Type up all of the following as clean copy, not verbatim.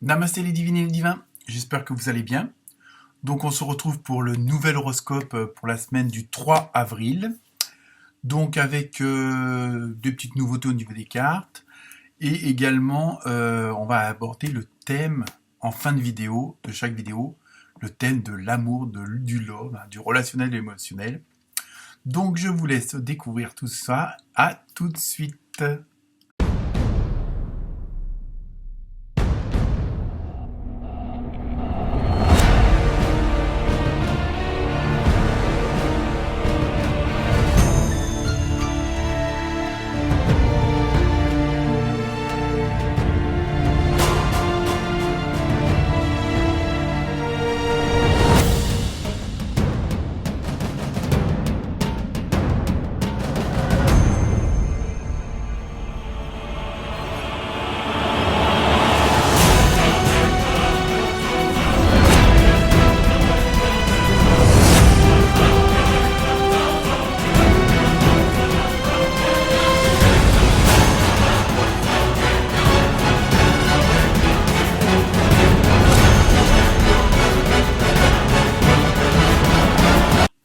Namasté les divines et les divins, j'espère que vous allez bien. Donc on se retrouve pour le nouvel horoscope pour la semaine du 3 avril. Donc avec des petites nouveautés au niveau des cartes. Et également on va aborder le thème en fin de vidéo, de chaque vidéo, le thème de l'amour, du love, du relationnel et émotionnel. Donc je vous laisse découvrir tout ça. À tout de suite.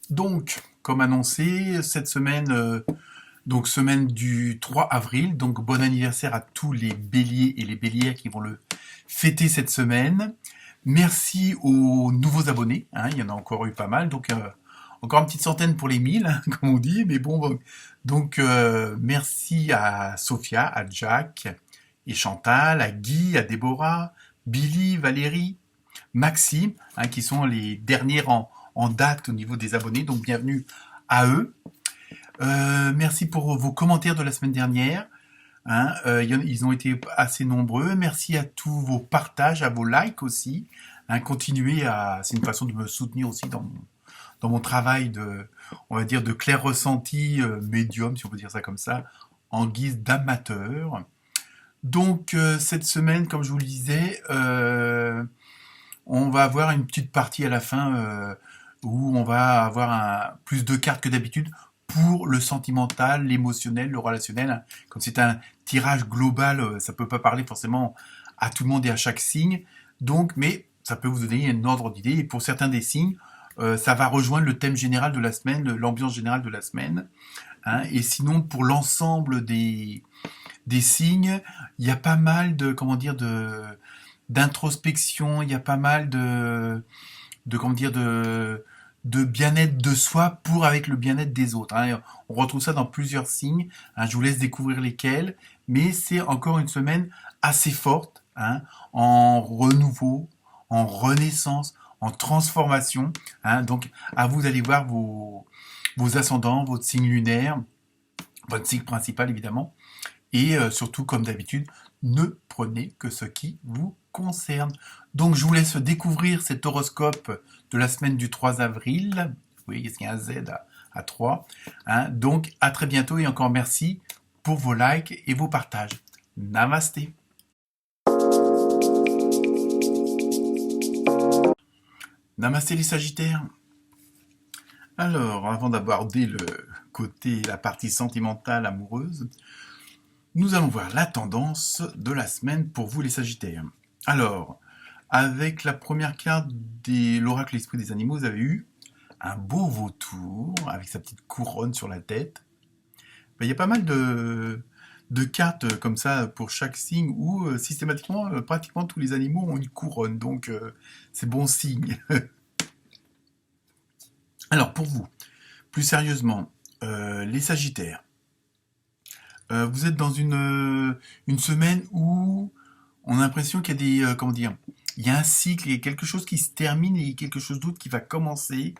Donc, comme annoncé, cette semaine, donc semaine du 3 avril, donc bon anniversaire à tous les béliers et les bélières qui vont le fêter cette semaine. Merci aux nouveaux abonnés, il y en a encore eu pas mal, donc encore une petite centaine pour les 1000, comme on dit, mais bon, donc merci à Sophia, à Jack et Chantal, à Guy, à Déborah, Billy, Valérie, Maxime, qui sont les derniers en date au niveau des abonnés, donc bienvenue à eux. Merci pour vos commentaires de la semaine dernière. Ils ont été assez nombreux. Merci à tous vos partages, à vos likes aussi. Continuez c'est une façon de me soutenir aussi dans mon travail on va dire, de clair ressenti médium, si on peut dire ça comme ça, en guise d'amateur. Donc cette semaine, comme je vous le disais, on va avoir une petite partie à la fin où on va avoir plus de cartes que d'habitude pour le sentimental, l'émotionnel, le relationnel. Comme c'est un tirage global, ça peut pas parler forcément à tout le monde et à chaque signe. Donc, mais ça peut vous donner un ordre d'idée. Et pour certains des signes, ça va rejoindre le thème général de la semaine, l'ambiance générale de la semaine. Et sinon, pour l'ensemble des signes, il y a pas mal d'introspection, il y a pas mal de bien-être de soi avec le bien-être des autres. On retrouve ça dans plusieurs signes. Je vous laisse découvrir lesquels, mais c'est encore une semaine assez forte, en renouveau, en renaissance, en transformation. Donc, à vous d'aller voir vos ascendants, votre signe lunaire, votre signe principal évidemment, et surtout, comme d'habitude, ne prenez que ce qui vous concerne. Donc, je vous laisse découvrir cet horoscope de la semaine du 3 avril. Oui, il y a un Z à 3. Donc, à très bientôt et encore merci pour vos likes et vos partages. Namasté. Namasté les Sagittaires. Alors, avant d'aborder la partie sentimentale, amoureuse, nous allons voir la tendance de la semaine pour vous les Sagittaires. Alors, avec la première carte de l'oracle L'Esprit des Animaux, vous avez eu un beau vautour avec sa petite couronne sur la tête. Il y a pas mal de cartes comme ça pour chaque signe où systématiquement, pratiquement tous les animaux ont une couronne. Donc, c'est bon signe. Alors, pour vous, plus sérieusement, les Sagittaires, vous êtes dans une semaine où on a l'impression qu'il y a il y a un cycle, il y a quelque chose qui se termine et quelque chose d'autre qui va commencer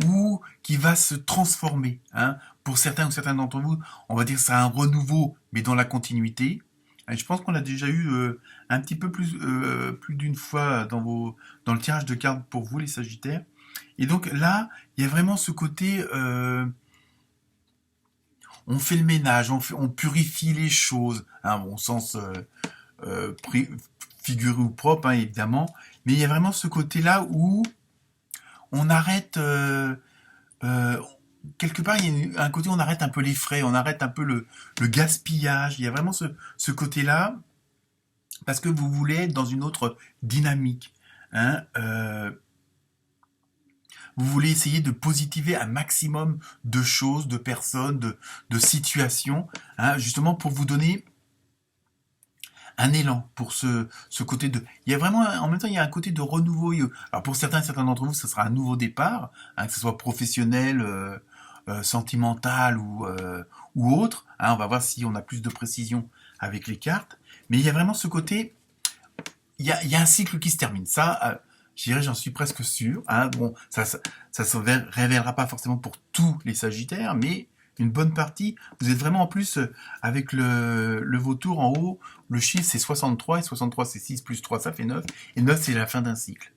ou qui va se transformer. Pour certains ou certaines d'entre vous, on va dire que c'est un renouveau, mais dans la continuité. Et je pense qu'on a déjà eu un petit peu plus d'une fois dans le tirage de cartes pour vous, les Sagittaires. Et donc là, il y a vraiment ce côté... on fait le ménage, on purifie les choses, au sens figuré ou propre, évidemment, mais il y a vraiment ce côté-là où on arrête, quelque part, il y a un côté où on arrête un peu les frais, on arrête un peu le gaspillage, il y a vraiment ce côté-là parce que vous voulez être dans une autre dynamique. Hein, vous voulez essayer de positiver un maximum de choses, de personnes, de situations, hein, justement pour vous donner un élan pour ce côté de... Il y a vraiment, en même temps, il y a un côté de renouveau. Alors pour certains d'entre vous, ce sera un nouveau départ, hein, que ce soit professionnel, sentimental ou autre. Hein, on va voir si on a plus de précision avec les cartes. Mais il y a vraiment ce côté, il y a un cycle qui se termine. Ça, je dirais, j'en suis presque sûr. Hein. Bon, ça se révélera pas forcément pour tous les Sagittaires, mais une bonne partie. Vous êtes vraiment en plus avec le vautour en haut. Le chiffre c'est 63 et 63 c'est 6 plus 3 ça fait 9 et 9 c'est la fin d'un cycle.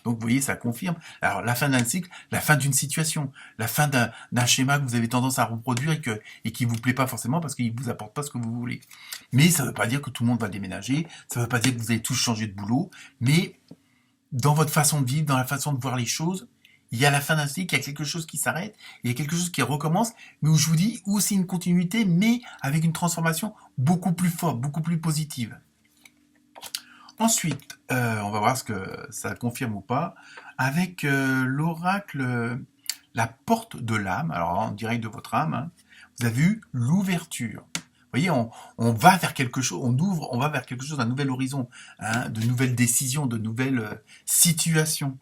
Donc vous voyez, ça confirme. Alors la fin d'un cycle, la fin d'une situation, la fin d'un schéma que vous avez tendance à reproduire et qui vous plaît pas forcément parce qu'il vous apporte pas ce que vous voulez. Mais ça veut pas dire que tout le monde va déménager, ça veut pas dire que vous allez tous changer de boulot, mais dans votre façon de vivre, dans la façon de voir les choses, il y a la fin d'un cycle, il y a quelque chose qui s'arrête, il y a quelque chose qui recommence, mais où je vous dis, aussi une continuité, mais avec une transformation beaucoup plus forte, beaucoup plus positive. Ensuite, on va voir ce que ça confirme ou pas, avec l'oracle, la porte de l'âme, alors en direct de votre âme, hein, vous avez eu l'ouverture. Vous voyez, on va vers quelque chose, on va vers quelque chose d'un nouvel horizon, hein, de nouvelles décisions, de nouvelles situations.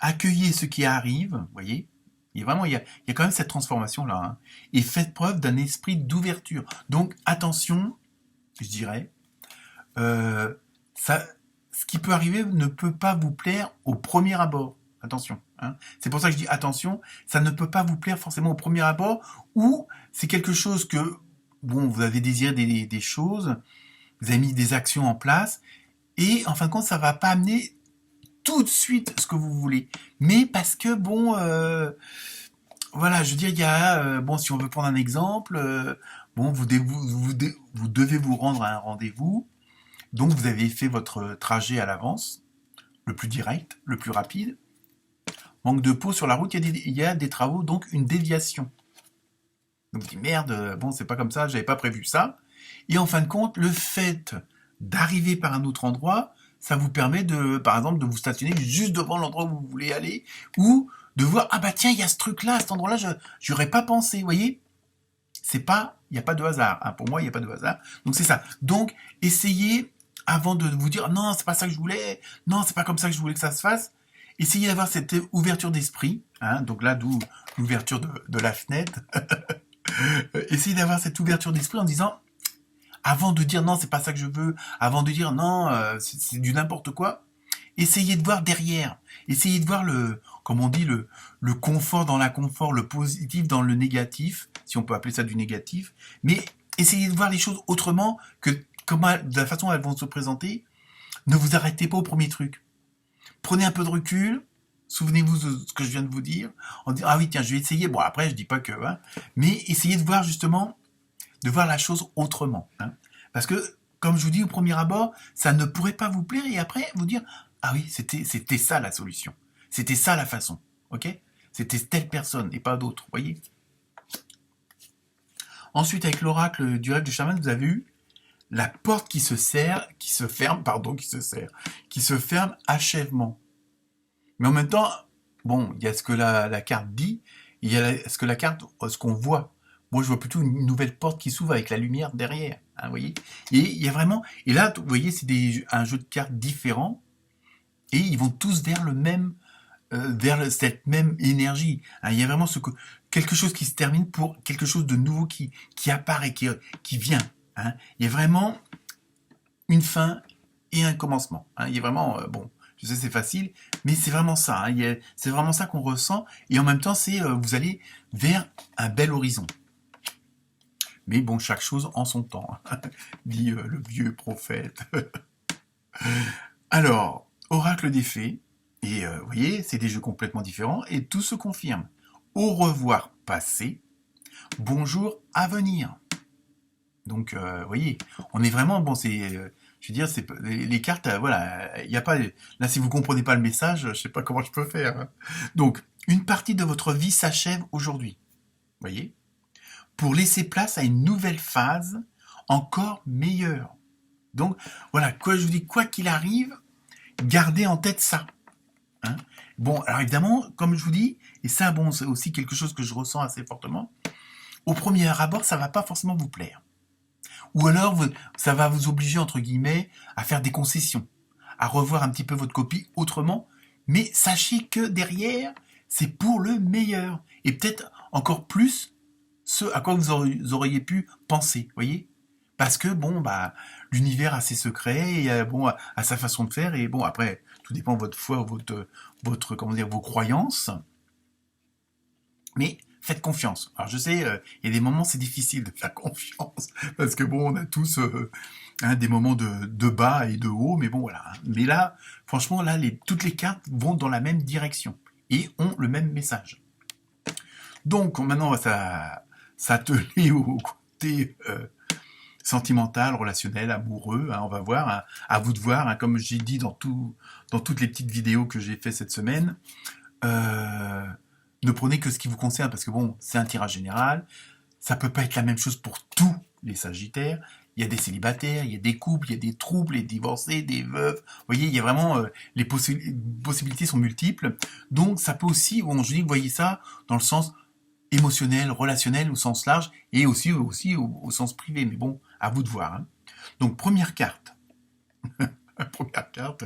Accueillez ce qui arrive, vous voyez, il y a quand même cette transformation-là, hein, et faites preuve d'un esprit d'ouverture. Donc attention, je dirais, ça, ce qui peut arriver ne peut pas vous plaire au premier abord. Attention. Hein. C'est pour ça que je dis attention, ça ne peut pas vous plaire forcément au premier abord, ou c'est quelque chose que, bon, vous avez désiré des choses, vous avez mis des actions en place, et en fin de compte, ça va pas amener tout de suite ce que vous voulez. Mais parce que, bon, voilà, je veux dire, il y a, bon, si on veut prendre un exemple, bon, vous devez vous rendre à un rendez-vous, donc vous avez fait votre trajet à l'avance, le plus direct, le plus rapide. Manque de peau sur la route, il y a des travaux, donc une déviation. Donc vous dites merde, bon c'est pas comme ça, j'avais pas prévu ça. Et en fin de compte, le fait d'arriver par un autre endroit, ça vous permet de, par exemple, de vous stationner juste devant l'endroit où vous voulez aller, ou de voir ah bah tiens il y a ce truc là, cet endroit là, je n'aurais pas pensé, vous voyez. C'est pas, il n'y a pas de hasard. Hein. Pour moi il n'y a pas de hasard. Donc c'est ça. Donc essayez avant de vous dire non c'est pas ça que je voulais, non c'est pas comme ça que je voulais que ça se fasse. Essayez d'avoir cette ouverture d'esprit, hein, donc là d'où l'ouverture de la fenêtre. Essayez d'avoir cette ouverture d'esprit en disant, avant de dire non, c'est pas ça que je veux, avant de dire non, c'est du n'importe quoi, essayez de voir derrière. Essayez de voir comme on dit, le confort dans l'inconfort, le positif dans le négatif, si on peut appeler ça du négatif, mais essayez de voir les choses autrement que de la façon dont elles vont se présenter. Ne vous arrêtez pas au premier truc. Prenez un peu de recul, souvenez-vous de ce que je viens de vous dire, en disant ah oui tiens je vais essayer, bon après je dis pas que, hein, mais essayez de voir justement, de voir la chose autrement. Hein. Parce que, comme je vous dis au premier abord, ça ne pourrait pas vous plaire et après vous dire ah oui c'était ça la solution, c'était ça la façon, ok. C'était telle personne et pas d'autre, voyez. Ensuite avec l'oracle du rêve du chaman, vous avez eu la porte qui se ferme, achèvement. Mais en même temps, bon, il y a ce que la carte dit, il y a ce qu'on voit. Moi, je vois plutôt une nouvelle porte qui s'ouvre avec la lumière derrière, hein, vous voyez. Et il y a vraiment, et là, vous voyez, c'est un jeu de cartes différent, et ils vont tous vers cette même énergie. Hein. Il y a vraiment quelque chose qui se termine pour quelque chose de nouveau qui apparaît, qui vient. Hein. Il y a vraiment une fin et un commencement. Hein. Il y a vraiment, bon, je sais c'est facile, mais c'est vraiment ça. Hein. C'est vraiment ça qu'on ressent. Et en même temps, vous allez vers un bel horizon. Mais bon, chaque chose en son temps, hein, dit le vieux prophète. Alors, oracle des fées. Et vous voyez, c'est des jeux complètement différents et tout se confirme. Au revoir passé, bonjour à venir. Donc, vous voyez, on est vraiment, bon, je veux dire, les cartes, voilà, il n'y a pas, là, si vous comprenez pas le message, je sais pas comment je peux faire. Hein. Donc, une partie de votre vie s'achève aujourd'hui, vous voyez, pour laisser place à une nouvelle phase encore meilleure. Donc, voilà, quoi, je vous dis, quoi qu'il arrive, gardez en tête ça. Hein. Bon, alors évidemment, comme je vous dis, et ça, bon, c'est aussi quelque chose que je ressens assez fortement, au premier abord, ça va pas forcément vous plaire. Ou alors, ça va vous obliger, entre guillemets, à faire des concessions, à revoir un petit peu votre copie autrement, mais sachez que derrière, c'est pour le meilleur. Et peut-être encore plus ce à quoi vous auriez pu penser, voyez. Parce que, bon, bah, l'univers a ses secrets, et bon, a sa façon de faire, et bon, après, tout dépend de votre foi, comment dire, vos croyances. Mais faites confiance. Alors je sais, il y a des moments c'est difficile de faire confiance parce que bon, on a tous des moments de bas et de haut, mais bon voilà. Mais là, franchement, là, toutes les cartes vont dans la même direction et ont le même message. Donc maintenant, on va s'atteler au côté sentimental, relationnel, amoureux. Hein, on va voir. Hein, à vous de voir. Hein, comme j'ai dit dans toutes les petites vidéos que j'ai fait cette semaine. Ne prenez que ce qui vous concerne, parce que bon, c'est un tirage général, ça peut pas être la même chose pour tous les Sagittaires. Il y a des célibataires, il y a des couples, il y a des troubles, des divorcés, des veuves. Vous voyez, il y a vraiment les possibilités sont multiples. Donc ça peut aussi, bon, je dis, vous voyez ça dans le sens émotionnel, relationnel au sens large, et aussi au sens privé. Mais bon, à vous de voir. Hein. Donc première carte. Première carte.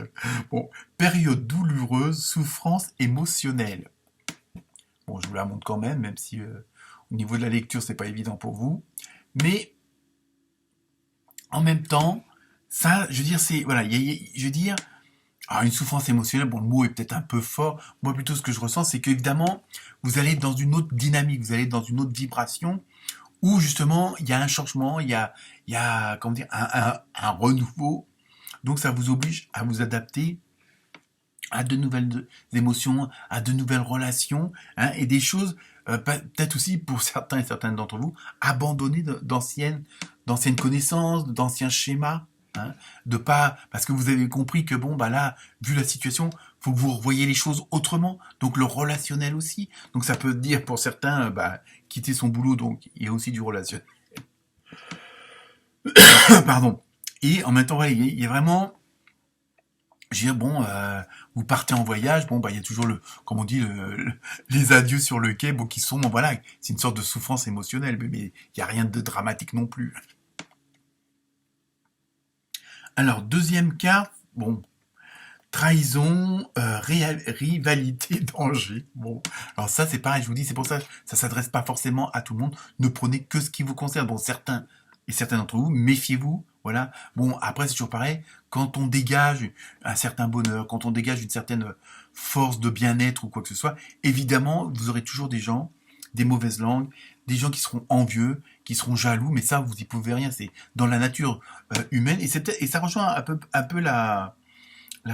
Bon, période douloureuse, souffrance émotionnelle. Bon, je vous la montre quand même si au niveau de la lecture, c'est pas évident pour vous. Mais en même temps, ça, je veux dire, c'est voilà, je veux dire, une souffrance émotionnelle. Bon, le mot est peut-être un peu fort. Moi, plutôt, ce que je ressens, c'est qu'évidemment, vous allez dans une autre dynamique, vous allez dans une autre vibration où justement, il y a un changement, il y a comment dire, un renouveau. Donc, ça vous oblige à vous adapter à de nouvelles émotions, à de nouvelles relations, hein, et des choses, peut-être aussi pour certains et certaines d'entre vous, abandonner d'anciennes connaissances, d'anciens schémas, hein, de pas, parce que vous avez compris que bon, bah là, vu la situation, faut que vous revoyez les choses autrement, donc le relationnel aussi. Donc ça peut dire pour certains, quitter son boulot, donc il y a aussi du relationnel. Pardon. Et en même temps, voilà, il y a vraiment je veux dire, bon, vous partez en voyage, bon, il y a toujours comme on dit, les adieux sur le quai, bon, qui sont, voilà, c'est une sorte de souffrance émotionnelle, mais il n'y a rien de dramatique non plus. Alors, deuxième carte, bon, trahison, rivalité, danger. Bon, alors ça, c'est pareil, je vous dis, c'est pour ça, ça s'adresse pas forcément à tout le monde. Ne prenez que ce qui vous concerne. Bon, certains d'entre vous, méfiez-vous. Voilà. Bon, après, c'est toujours pareil. Quand on dégage un certain bonheur, quand on dégage une certaine force de bien-être ou quoi que ce soit, évidemment, vous aurez toujours des gens, des mauvaises langues, des gens qui seront envieux, qui seront jaloux, mais ça, vous y pouvez rien. C'est dans la nature humaine. Et ça rejoint un peu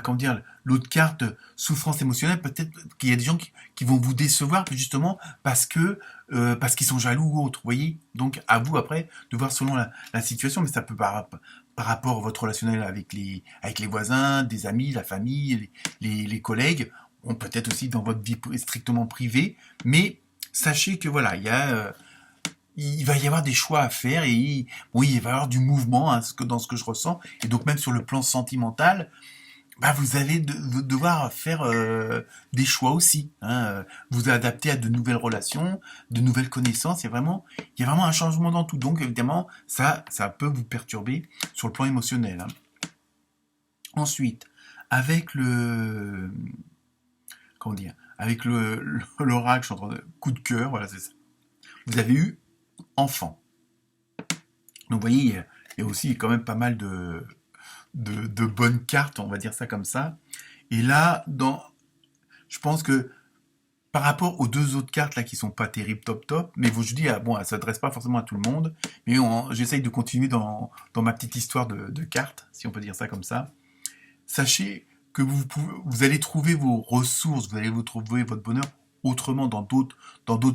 comment dire, l'autre carte, souffrance émotionnelle, peut-être qu'il y a des gens qui vont vous décevoir justement parce qu'ils sont jaloux ou autres, vous voyez. Donc à vous après de voir selon la situation, mais ça peut par rapport à votre relationnel avec les voisins, des amis, la famille, les collègues, peut-être aussi dans votre vie strictement privée, mais sachez que voilà, il va y avoir des choix à faire et il va y avoir du mouvement dans ce que je ressens, et donc même sur le plan sentimental, vous allez devoir faire des choix aussi, hein, vous adapter à de nouvelles relations, de nouvelles connaissances. Il y a vraiment un changement dans tout. Donc évidemment, ça peut vous perturber sur le plan émotionnel. Hein. Ensuite, avec l'oracle, je suis en train de coup de cœur, voilà, c'est ça. Vous avez eu enfant. Donc vous voyez, il y a aussi quand même pas mal de bonnes cartes, on va dire ça comme ça. Et là, je pense que par rapport aux deux autres cartes là qui sont pas terribles top, mais je dis bon, elles s'adressent pas forcément à tout le monde, mais j'essaye de continuer dans ma petite histoire de cartes, si on peut dire ça comme ça. Sachez que vous allez trouver vos ressources, vous allez vous trouver votre bonheur autrement dans d'autres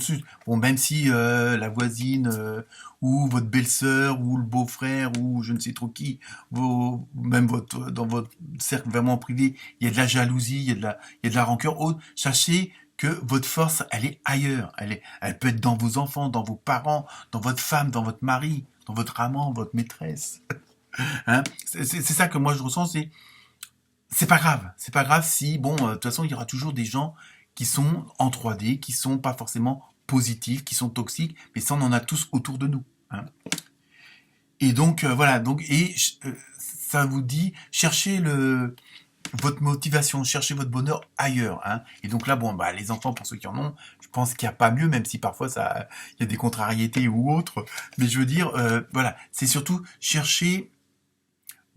sujets. Bon, même si la voisine ou votre belle-sœur ou le beau-frère ou je ne sais trop qui, même dans votre cercle vraiment privé, il y a de la jalousie, il y a de la rancœur. Sachez que votre force, elle est ailleurs. Elle peut être dans vos enfants, dans vos parents, dans votre femme, dans votre mari, dans votre amant, votre maîtresse. Hein. C'est ça que moi je ressens, c'est pas grave. C'est pas grave si, bon, de toute façon, il y aura toujours des gens qui sont en 3D, qui sont pas forcément positifs, qui sont toxiques, mais ça, on en a tous autour de nous. Hein. Et donc, voilà, donc, ça vous dit, cherchez votre motivation, cherchez votre bonheur ailleurs. Hein. Et donc là, bon, bah, les enfants, pour ceux qui en ont, je pense qu'il n'y a pas mieux, même si parfois il y a des contrariétés ou autres. Mais je veux dire, voilà, c'est surtout chercher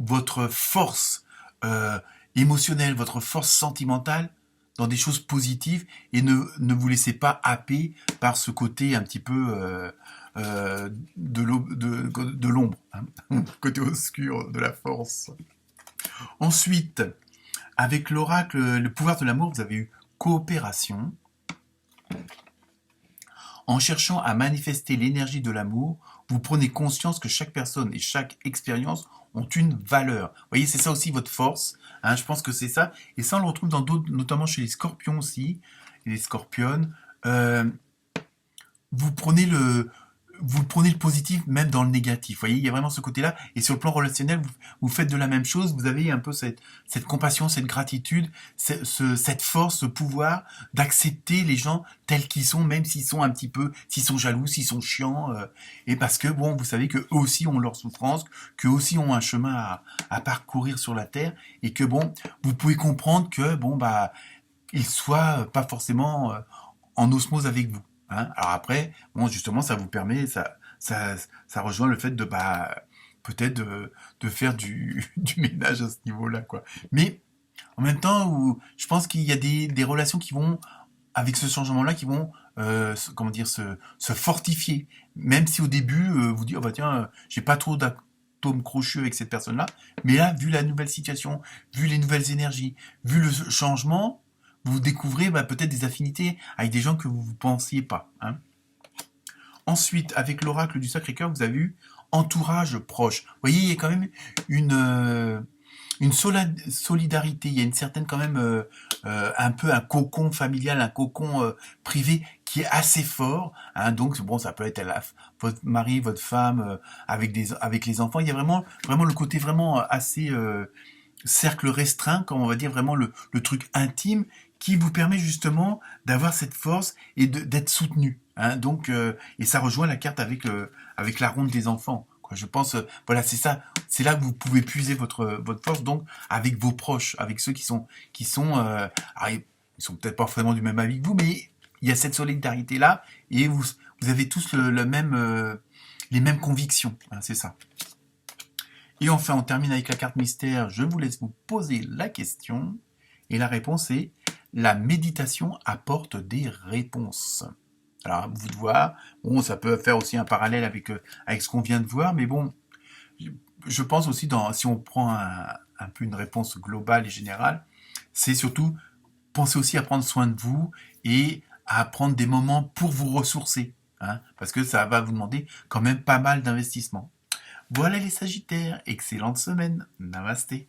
votre force euh, émotionnelle, votre force sentimentale dans des choses positives et ne vous laissez pas happer par ce côté un petit peu de l'ombre, hein, côté obscur de la force. Ensuite, avec l'oracle, le pouvoir de l'amour, vous avez eu coopération. En cherchant à manifester l'énergie de l'amour, vous prenez conscience que chaque personne et chaque expérience ont une valeur. Vous voyez, c'est ça aussi votre force. Hein, je pense que c'est ça. Et ça, on le retrouve dans d'autres, notamment chez les scorpions aussi, les scorpionnes. Euh, vous prenez le positif même dans le négatif. Vous voyez, il y a vraiment ce côté-là. Et sur le plan relationnel, vous faites de la même chose. Vous avez un peu cette compassion, cette gratitude, cette force, ce pouvoir d'accepter les gens tels qu'ils sont, même s'ils sont un petit peu, s'ils sont jaloux, s'ils sont chiants. Et parce que, bon, vous savez qu'eux aussi ont leur souffrance, qu'eux aussi ont un chemin à parcourir sur la Terre. Et que, bon, vous pouvez comprendre que, bon, bah, ils soient pas forcément en osmose avec vous. Hein. Alors après, bon, justement, ça vous permet, ça rejoint le fait de, bah, peut-être de faire du ménage à ce niveau-là, quoi. Mais en même temps, je pense qu'il y a des relations qui vont, avec ce changement-là, qui vont, comment dire, se fortifier. Même si au début, vous dites, oh bah tiens, j'ai pas trop d'atomes crochus avec cette personne-là, mais là, vu la nouvelle situation, vu les nouvelles énergies, vu le changement, vous découvrez bah, peut-être des affinités avec des gens que vous ne pensiez pas. Hein. Ensuite, avec l'oracle du Sacré-Cœur, vous avez eu entourage proche. Vous voyez, il y a quand même une solidarité, il y a une certaine quand même un peu un cocon familial, un cocon privé qui est assez fort. Hein, donc bon, ça peut être votre mari, votre femme, avec les enfants. Il y a vraiment le côté vraiment assez cercle restreint, comme on va dire vraiment le truc intime qui vous permet justement d'avoir cette force et d'être soutenu. Hein, donc, et ça rejoint la carte avec la ronde des enfants. Quoi. Je pense, voilà, c'est ça, c'est là que vous pouvez puiser votre force, donc avec vos proches, avec ceux alors, ils sont peut-être pas vraiment du même avis que vous, mais il y a cette solidarité là, et vous avez tous le même, les mêmes convictions. Hein, c'est ça. Et enfin, on termine avec la carte mystère. Je vous laisse vous poser la question. Et la réponse est la méditation apporte des réponses. Alors, vous de voir, bon, ça peut faire aussi un parallèle avec ce qu'on vient de voir, mais bon, je pense aussi, si on prend un peu une réponse globale et générale, c'est surtout penser aussi à prendre soin de vous et à prendre des moments pour vous ressourcer, hein, parce que ça va vous demander quand même pas mal d'investissement. Voilà les Sagittaires, excellente semaine, namasté.